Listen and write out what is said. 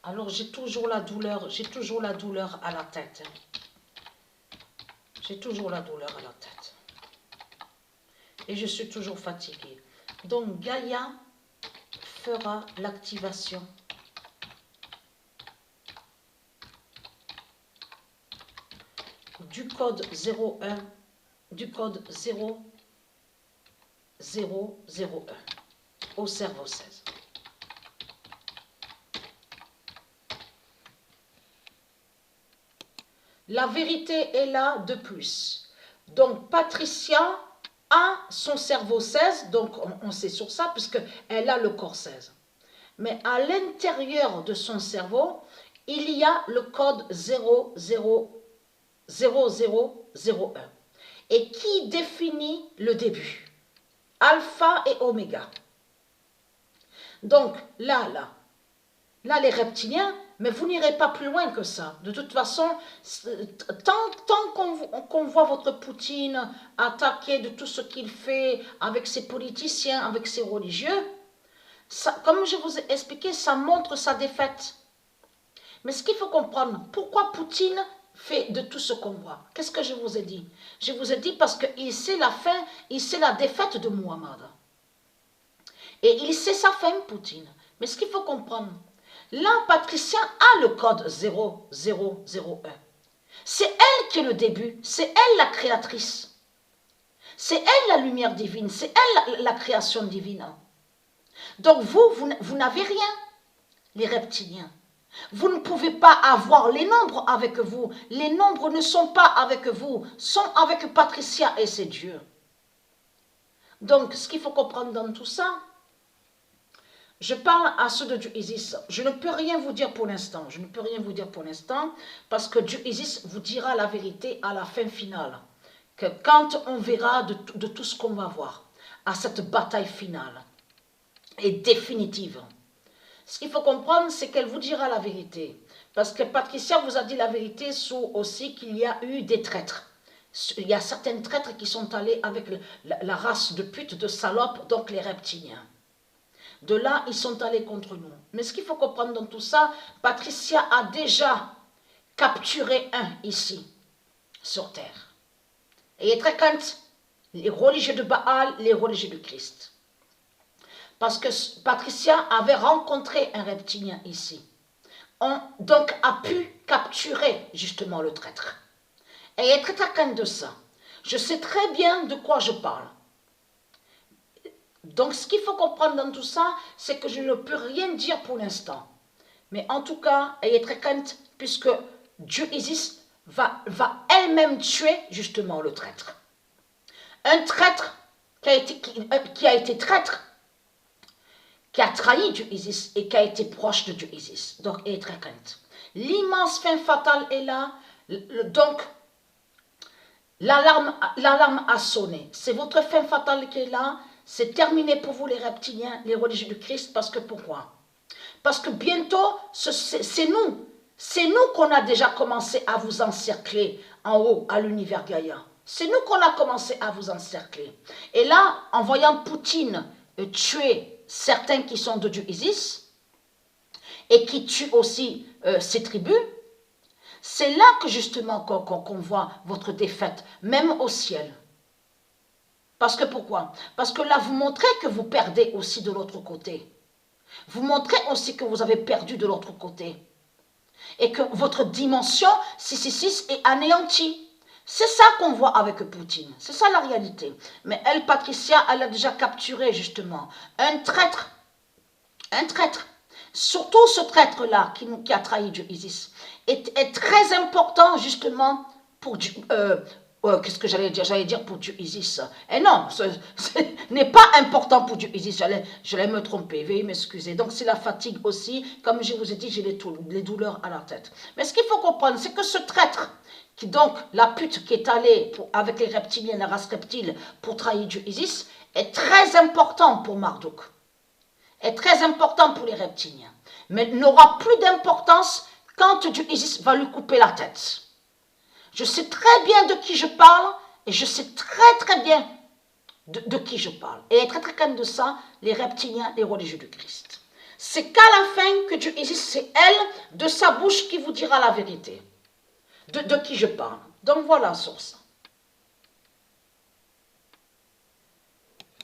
Alors j'ai toujours la douleur à la tête. J'ai toujours la douleur à la tête. Et je suis toujours fatiguée. Donc Gaïa fera l'activation du code 01, du code 0001 au cerveau 16. La vérité est là de plus. Donc Patricia a son cerveau 16, donc on sait sur ça, puisqu'elle a le corps 16. Mais à l'intérieur de son cerveau, il y a le code 0001 et qui définit le début, alpha et oméga. Donc là, les reptiliens, mais vous n'irez pas plus loin que ça. De toute façon, tant qu'on voit votre Poutine attaquer de tout ce qu'il fait avec ses politiciens, avec ses religieux, ça, comme je vous ai expliqué, ça montre sa défaite. Mais ce qu'il faut comprendre, pourquoi Poutine fait de tout ce qu'on voit? Qu'est-ce que je vous ai dit? Je vous ai dit parce qu'il sait la fin, il sait la défaite de Muhammad. Et il sait sa fin, Poutine. Mais ce qu'il faut comprendre, là, Patricia a le code 0001. C'est elle qui est le début, c'est elle la créatrice. C'est elle la lumière divine, c'est elle la création divine. Donc vous n'avez rien, les reptiliens. Vous ne pouvez pas avoir les nombres avec vous. Les nombres ne sont pas avec vous, sont avec Patricia et ses dieux. Donc, ce qu'il faut comprendre dans tout ça, je parle à ceux de Dieu Isis. Je ne peux rien vous dire pour l'instant. Je ne peux rien vous dire pour l'instant parce que Dieu Isis vous dira la vérité à la fin finale. Que quand on verra de tout ce qu'on va voir, à cette bataille finale et définitive. Ce qu'il faut comprendre, c'est qu'elle vous dira la vérité. Parce que Patricia vous a dit la vérité sur aussi qu'il y a eu des traîtres. Il y a certains traîtres qui sont allés avec la race de pute, de salopes, donc les reptiliens. De là, ils sont allés contre nous. Mais ce qu'il faut comprendre dans tout ça, Patricia a déjà capturé un ici, sur terre. Et il est très crainte, les religieux de Baal, les religieux de Christ. Parce que Patricia avait rencontré un reptilien ici. Donc a pu capturer justement le traître. Et elle est très taquine de ça. Je sais très bien de quoi je parle. Donc ce qu'il faut comprendre dans tout ça, c'est que je ne peux rien dire pour l'instant. Mais en tout cas, elle est très crainte puisque Dieu Isis va elle-même tuer justement le traître. Un traître qui a été traître, qui a trahi Dieu Isis et qui a été proche de Dieu Isis. Donc, elle est très crainte. L'immense fin fatale est là. Donc, l'alarme a sonné. C'est votre fin fatale qui est là. C'est terminé pour vous les reptiliens, les religieux du Christ. Parce que pourquoi? Parce que bientôt, c'est nous. C'est nous qu'on a déjà commencé à vous encercler en haut à l'univers Gaïa. C'est nous qu'on a commencé à vous encercler. Et là, en voyant Poutine tuer certains qui sont de Dieu Isis et qui tuent aussi ses tribus, c'est là que justement qu'on voit votre défaite, même au ciel. Parce que pourquoi? Parce que là, vous montrez que vous perdez aussi de l'autre côté. Vous montrez aussi que vous avez perdu de l'autre côté. Et que votre dimension 666 est anéantie. C'est ça qu'on voit avec Poutine. C'est ça la réalité. Mais elle, Patricia, elle a déjà capturé justement un traître. Un traître. Surtout ce traître-là qui a trahi Dieu Isis est très important justement pour Dieu. Qu'est-ce que j'allais dire? J'allais dire pour Dieu Isis. Et non, ce n'est pas important pour Dieu Isis. J'allais me tromper. Veuillez m'excuser. Donc c'est la fatigue aussi. Comme je vous ai dit, j'ai les douleurs à la tête. Mais ce qu'il faut comprendre, c'est que ce traître, donc la pute qui est allée avec les reptiliens, la race reptile, pour trahir Dieu Isis, est très important pour Marduk. Est très important pour les reptiliens. Mais n'aura plus d'importance quand Dieu Isis va lui couper la tête. Je sais très bien de qui je parle et je sais très bien de qui je parle. Et très calme de ça, les reptiliens, les religieux du Christ. C'est qu'à la fin que Dieu existe, c'est elle, de sa bouche, qui vous dira la vérité. De qui je parle. Donc voilà, source.